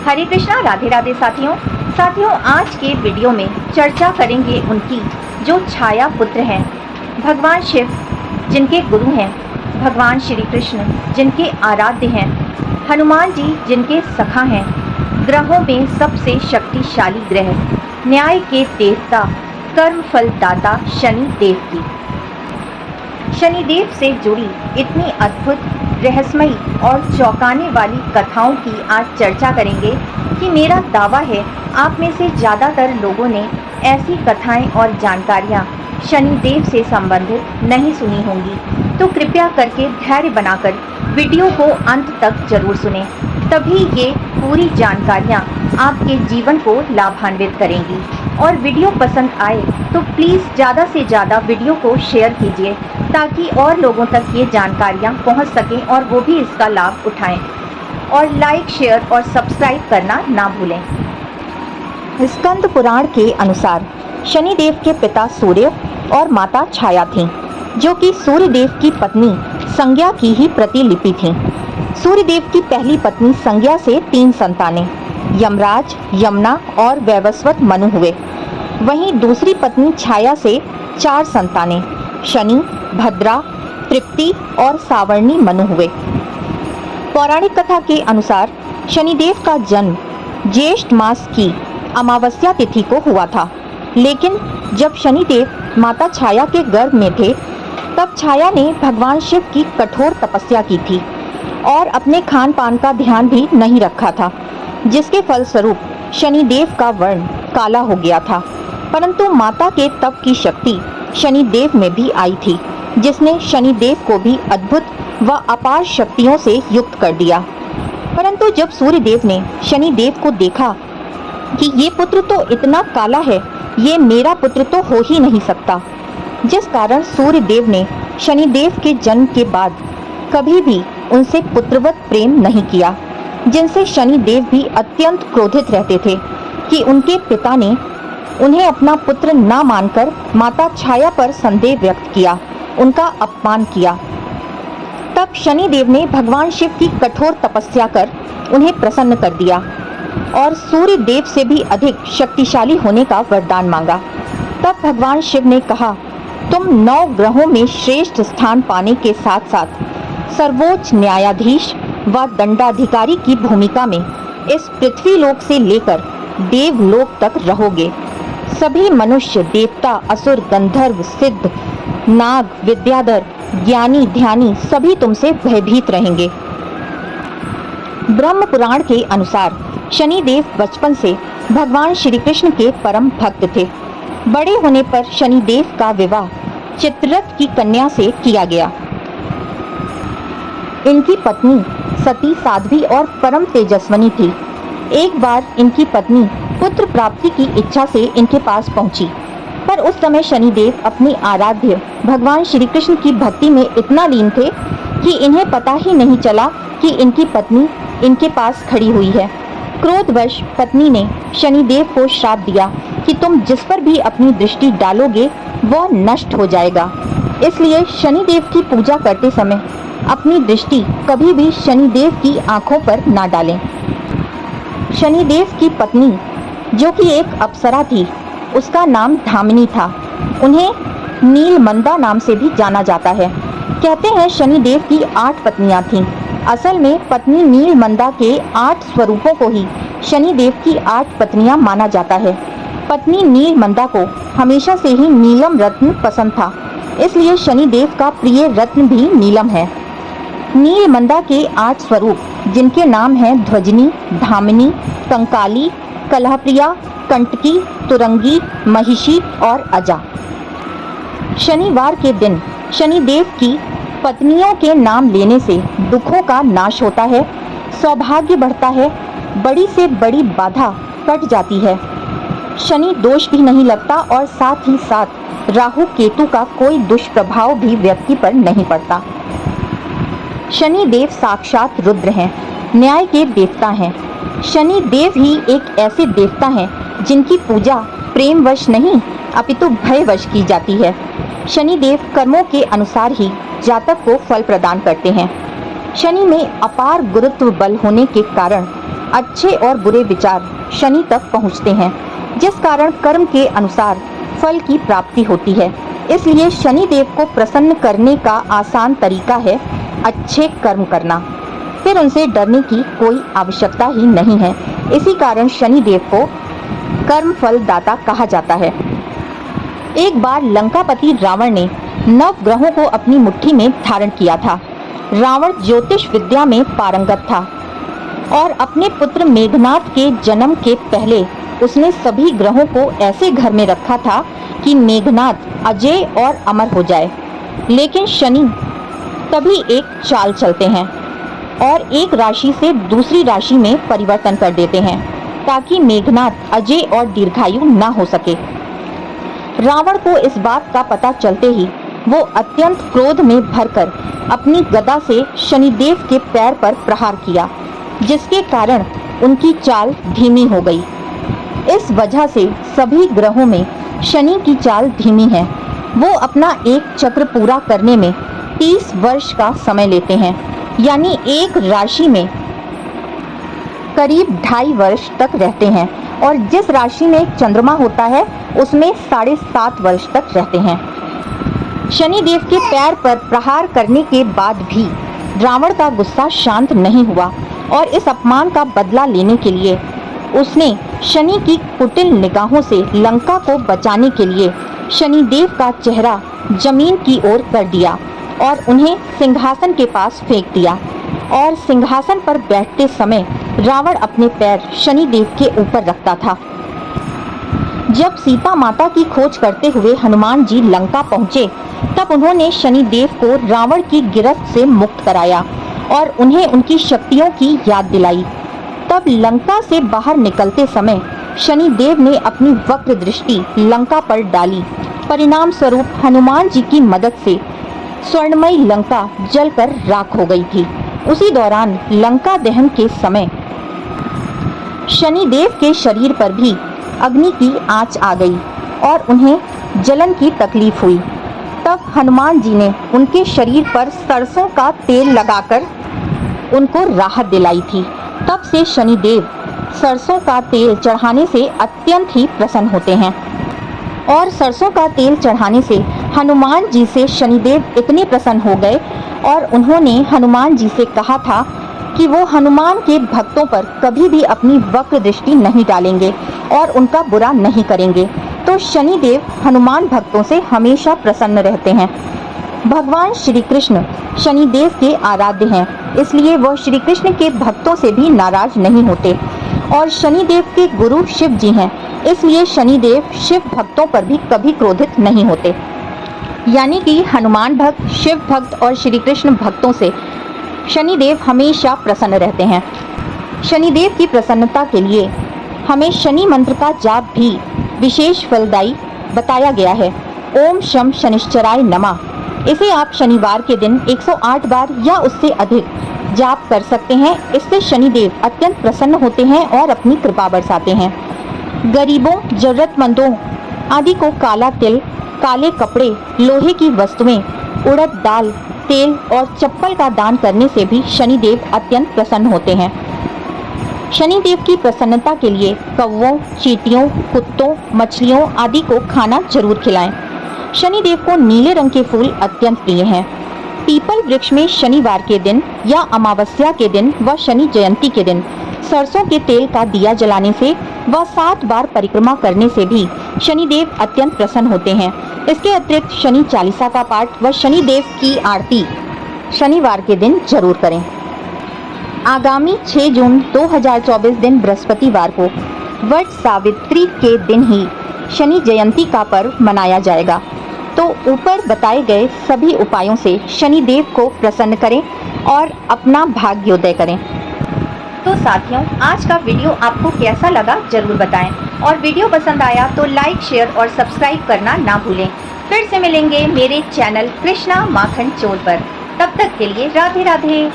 हरे कृष्णा, राधे राधे साथियों, आज के वीडियो में चर्चा करेंगे उनकी जो छाया पुत्र हैं, भगवान शिव जिनके गुरु हैं, भगवान श्री कृष्ण जिनके आराध्य हैं, हनुमान जी जिनके सखा हैं, ग्रहों में सबसे शक्तिशाली ग्रह, न्याय के देवता, कर्म फल दाता शनि देव की। शनिदेव से जुड़ी इतनी अद्भुत, रहस्यमयी और चौंकाने वाली कथाओं की आज चर्चा करेंगे कि मेरा दावा है आप में से ज़्यादातर लोगों ने ऐसी कथाएं और जानकारियां शनिदेव से संबंधित नहीं सुनी होंगी। तो कृपया करके धैर्य बनाकर वीडियो को अंत तक जरूर सुनें, तभी ये पूरी जानकारियां आपके जीवन को लाभान्वित करेंगी। और वीडियो पसंद आए तो प्लीज़ ज़्यादा से ज़्यादा वीडियो को शेयर कीजिए ताकि और लोगों तक ये जानकारियाँ पहुँच सकें और वो भी इसका लाभ उठाएं। और लाइक, शेयर और सब्सक्राइब करना ना भूलें। स्कंद पुराण के अनुसार शनिदेव के पिता सूर्य और माता छाया थीं, जो कि सूर्यदेव की पत्नी संज्ञा की ही प्रतिलिपि थीं। सूर्यदेव की पहली पत्नी संज्ञा से 3 संतानें, यमराज, यमुना और वैवस्वत मनु हुए। वहीं दूसरी पत्नी छाया से 4 संतानें, शनि, भद्रा, तृप्ति और सावर्णी मनु हुए। पौराणिक कथा के अनुसार शनिदेव का जन्म ज्येष्ठ मास की अमावस्या तिथि को हुआ था, लेकिन जब शनिदेव माता छाया के गर्भ में थे तब छाया ने भगवान शिव की कठोर तपस्या की थी और अपने खान पान का ध्यान भी नहीं रखा था, जिसके फलस्वरूप शनिदेव का वर्ण काला हो गया था। परंतु माता के तप की शक्ति शनिदेव में भी आई थी, जिसने शनिदेव को भी अद्भुत व अपार शक्तियों से युक्त कर दिया। परंतु जब सूर्यदेव ने शनिदेव को देखा कि ये पुत्र तो इतना काला है, ये मेरा पुत्र तो हो ही नहीं सकता, जिस कारण सूर्यदेव ने शनिदेव के जन्म के बाद कभी भी उनसे पुत्रवत प्रेम नहीं किया, जिनसे शनिदेव भी अत्यंत क्रोधित रहते थे कि उनके पिता ने उन्हें अपना पुत्र ना मानकर माता छाया पर संदेह व्यक्त किया, उनका अपमान किया। तब शनिदेव ने भगवान शिव की कठोर तपस्या कर उन्हें प्रसन्न कर दिया और सूर्य देव से भी अधिक शक्तिशाली होने का वरदान मांगा। तब भगवान शिव ने कहा, तुम 9 ग्रहों में श्रेष्ठ स्थान पाने के साथ साथ सर्वोच्च न्यायाधीश व दंडाधिकारी की भूमिका में इस पृथ्वी लोक से लेकर देवलोक तक रहोगे। सभी मनुष्य, देवता, असुर, गंधर्व, सिद्ध, नाग, विद्याधर, ज्ञानी, ध्यानी सभी तुमसे भयभीत रहेंगे। ब्रह्म पुराण के अनुसार शनिदेव बचपन से भगवान श्री कृष्ण के परम भक्त थे। बड़े होने पर शनिदेव का विवाह चित्ररथ की कन्या से किया गया। इनकी पत्नी सती, साध्वी और परम तेजस्विनी थी। एक बार इनकी पत्नी पुत्र प्राप्ति की इच्छा से इनके पास पहुंची, पर उस समय शनिदेव अपनी आराध्य भगवान श्री कृष्ण की भक्ति में इतना लीन थे कि इन्हें पता ही नहीं चला कि इनकी पत्नी इनके पास खड़ी हुई है। क्रोधवश पत्नी ने शनिदेव को श्राप दिया कि तुम जिस पर भी अपनी दृष्टि डालोगे वह नष्ट हो जाएगा। इसलिए शनिदेव की पूजा करते समय अपनी दृष्टि कभी भी शनिदेव की आंखों पर ना डालें। शनिदेव की पत्नी, जो कि एक अप्सरा थी, उसका नाम धामिनी था। उन्हें नीलमंदा नाम से भी जाना जाता है। कहते हैं शनिदेव की 8 पत्नियां थीं। असल में पत्नी नीलमंदा के 8 स्वरूपों को ही शनिदेव की 8 पत्नियां माना जाता है। पत्नी नीलमंदा को हमेशा से ही नीलम रत्न पसंद था, इसलिए शनिदेव का प्रिय रत्न भी नीलम है। नीलमंदा के 8 स्वरूप, जिनके नाम हैं ध्वजनी, धामिनी, कंकाली, कलहप्रिया, कंटकी, तुरंगी, महिषी और अजा। शनिवार के दिन शनिदेव की पत्नियों के नाम लेने से दुखों का नाश होता है, सौभाग्य बढ़ता है, बड़ी से बड़ी बाधा कट जाती है, शनि दोष भी नहीं लगता और साथ ही साथ राहु केतु का कोई दुष्प्रभाव भी व्यक्ति पर नहीं पड़ता। शनिदेव साक्षात रुद्र हैं, न्याय के देवता हैं। शनिदेव ही एक ऐसे देवता हैं जिनकी पूजा प्रेमवश नहीं अपितु भयवश की जाती है। शनिदेव कर्मों के अनुसार ही जातक को फल प्रदान करते हैं। शनि में अपार गुरुत्व बल होने के कारण अच्छे और बुरे विचार शनि तक पहुँचते हैं, जिस कारण कर्म के अनुसार फल की प्राप्ति होती है। इसलिए शनि देव को प्रसन्न करने का आसान तरीका है अच्छे कर्म करना। फिर उनसे डरने की कोई आवश्यकता ही नहीं है। इसी कारण शनि देव को कर्म फल दाता कहा जाता है। एक बार लंकापति रावण ने 9 ग्रहों को अपनी मुट्ठी में धारण किया था। रावण ज्योतिष विद्या में पारंगत था और अपने पुत्र मेघनाथ के जन्म के पहले उसने सभी ग्रहों को ऐसे घर में रखा था कि मेघनाथ अजय और अमर हो जाए। लेकिन शनि तभी एक चाल चलते हैं और एक राशि से दूसरी राशि में परिवर्तन कर देते हैं ताकि मेघनाथ अजय और दीर्घायु ना हो सके। रावण को इस बात का पता चलते ही वो अत्यंत क्रोध में भरकर अपनी गदा से शनिदेव के पैर पर प्रहार किया, जिसके कारण उनकी चाल धीमी हो गई। इस वजह से सभी ग्रहों में शनि की चाल धीमी है। वो अपना एक चक्र पूरा करने में 30 वर्ष का समय लेते हैं, यानी एक राशि में करीब 2.5 वर्ष तक रहते हैं और जिस राशि में चंद्रमा होता है उसमें 7.5 वर्ष तक रहते हैं। शनिदेव के पैर पर प्रहार करने के बाद भी रावण का गुस्सा शांत नहीं हुआ और इस अपमान का बदला लेने के लिए उसने शनि की कुटिल निगाहों से लंका को बचाने के लिए शनिदेव का चेहरा जमीन की ओर कर दिया और उन्हें सिंहासन के पास फेंक दिया और सिंहासन पर बैठते समय रावण अपने पैर शनिदेव के ऊपर रखता था। जब सीता माता की खोज करते हुए हनुमान जी लंका पहुंचे, तब उन्होंने शनिदेव को रावण की गिरफ्त से मुक्त कराया और उन्हें उनकी शक्तियों की याद दिलाई। तब लंका से बाहर निकलते समय शनिदेव ने अपनी वक्र दृष्टि लंका पर डाली। परिणाम स्वरूप हनुमान जी की मदद से स्वर्णमयी लंका जलकर राख हो गई थी। उसी दौरान लंका दहन के समय शनिदेव के शरीर पर भी अग्नि की आंच आ गई और उन्हें जलन की तकलीफ हुई। तब हनुमान जी ने उनके शरीर पर सरसों का तेल लगाकर उनको राहत दिलाई थी। तब से शनिदेव सरसों का तेल चढ़ाने से अत्यंत ही प्रसन्न होते हैं और सरसों का तेल चढ़ाने से हनुमान जी से शनिदेव इतने प्रसन्न हो गए और उन्होंने हनुमान जी से कहा था कि वो हनुमान के भक्तों पर कभी भी अपनी वक्र दृष्टि नहीं डालेंगे और उनका बुरा नहीं करेंगे। तो शनिदेव हनुमान भक्तों से हमेशा प्रसन्न रहते हैं। भगवान श्री कृष्ण शनिदेव के आराध्य हैं, इसलिए वह श्री कृष्ण के भक्तों से भी नाराज नहीं होते और शनिदेव के गुरु शिव जी हैं, इसलिए शनिदेव शिव भक्तों पर भी कभी क्रोधित नहीं होते। यानी कि हनुमान भक्त, शिव भक्त और श्री कृष्ण भक्तों से शनिदेव हमेशा प्रसन्न रहते हैं। शनिदेव की प्रसन्नता के लिए हमें शनि मंत्र का जाप भी विशेष फलदायी बताया गया है। ओम शम शनिश्चराय नमः। इसे आप शनिवार के दिन 108 बार या उससे अधिक जाप कर सकते हैं। इससे शनिदेव अत्यंत प्रसन्न होते हैं और अपनी कृपा बरसाते हैं। गरीबों, जरूरतमंदों आदि को काला तिल, काले कपड़े, लोहे की वस्तुएं, उड़द दाल, तेल और चप्पल का दान करने से भी शनिदेव अत्यंत प्रसन्न होते हैं। शनिदेव की प्रसन्नता के लिए कौवों, चींटियों, कुत्तों, मछलियों आदि को खाना जरूर खिलाएं। शनिदेव को नीले रंग के फूल अत्यंत प्रिय हैं। पीपल वृक्ष में शनिवार के दिन या अमावस्या के दिन व शनि जयंती के दिन सरसों के तेल का दिया जलाने से व 7 बार परिक्रमा करने से भी शनिदेव अत्यंत प्रसन्न होते हैं। इसके अतिरिक्त शनि चालीसा का पाठ व शनिदेव की आरती शनिवार के दिन जरूर करें। आगामी 6 जून 2024 दिन बृहस्पतिवार को वट सावित्री के दिन ही शनि जयंती का पर्व मनाया जाएगा। तो ऊपर बताए गए सभी उपायों से शनिदेव को प्रसन्न करें और अपना भाग्योदय करें। तो साथियों, आज का वीडियो आपको कैसा लगा जरूर बताएं और वीडियो पसंद आया तो लाइक, शेयर और सब्सक्राइब करना ना भूलें। फिर से मिलेंगे मेरे चैनल कृष्णा माखन चोल पर। तब तक के लिए राधे राधे।